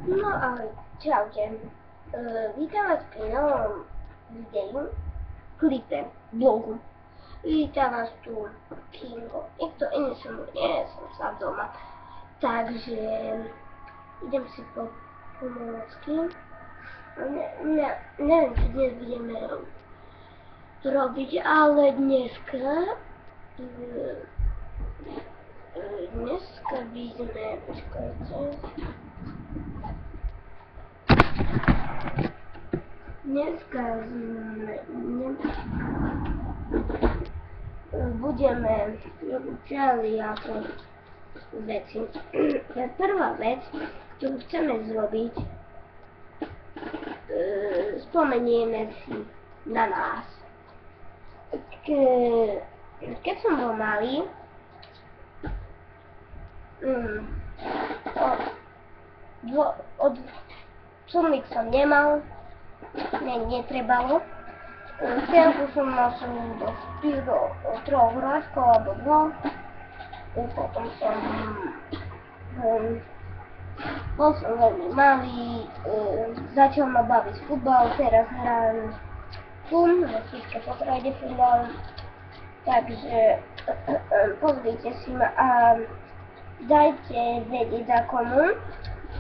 No ahoj, čaute. Vítam vás pri novom videu, klipe, vlogu. Vítam vás tu Kingo. Niekto iný som nie, som sa doma. Takže idem si po pomôcky. Neviem, čo dnes budeme robiť, ale dneska by sme, dneska budeme robiť všelijaké veci. Prvá vec, ktorú chceme zrobiť, spomenieme si na nás. Keď som bol malý, od sumík som nemal, netrebalo. Telku som nosil do 3 rokov alebo 2. Potom bol som veľmi malý, začal ma baviť futbal, teraz hrám vo Spišskej Poprade futbal. Takže pozrite si ma a dajte vedieť za komu.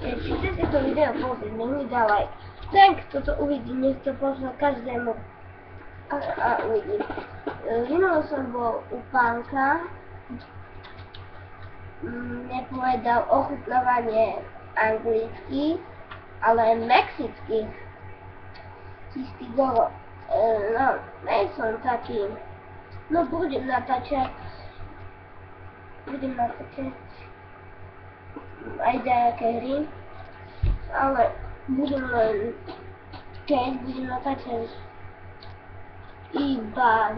Či chcete to video pozrieť, nech mi dá like. Ten, kto to uvidí, nech to pošle každému a uvidí. Minul som bol u pánka, nepovedal ochutnávanie anglických, ale mexických čistý golo. No, nejsom taký, no budem natáčať aj nejaké hry, ale budem len, keď budem natáčať iba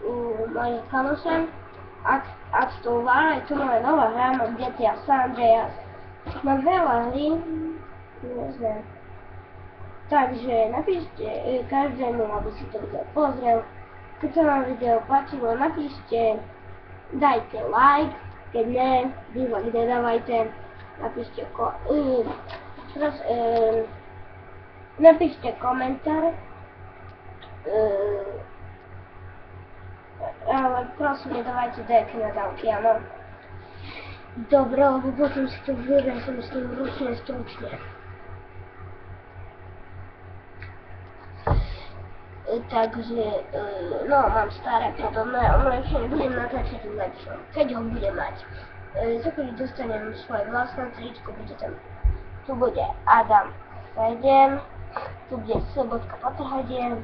u mojich kamošem, ak to uvážaj, to moja nová hra, mám GTA San Andreas. Mám veľa hry, neviem. Takže napíšte každému, aby si to video pozrel. Keď sa vám video páčilo, napíšte, dajte like, keď ne, dislike nedávajte, napíšte komentár, ale prosím, nedávajte nejaké nadávky, áno. Dobre, lebo potom si to vyriešim s tým stručne. Takže, no, mám staré podobné, ale ešte nebudem natáčať lepšie, keď ho budem mať. Za keď dostanem svoje vlastné tričko, bude tam, tu bude Adam 7, tu bude Sobotka Potrhadie,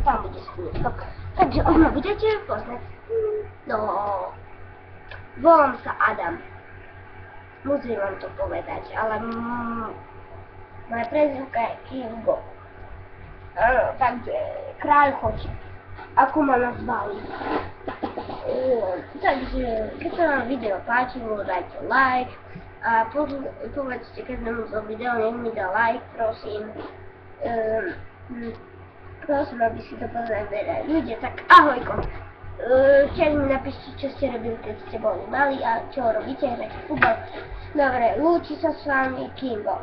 tam bude Snížko. Takže už ma budete poznať. No, volám sa Adam. Musím vám to povedať, ale moja prezivka je Kingo. Takže kráľ chodí, ako ma nazvali. Takže keď sa vám video páčilo, dajte like a povedzte každému to video, nech mi dá like, prosím. Prosím, aby si to pozreli veľa ľudia, tak ahojko. Keď mi napíšte, čo ste robili, keď ste boli malí a čo robíte, hrajte futbal. Dobre, lúči sa s vami Kingo.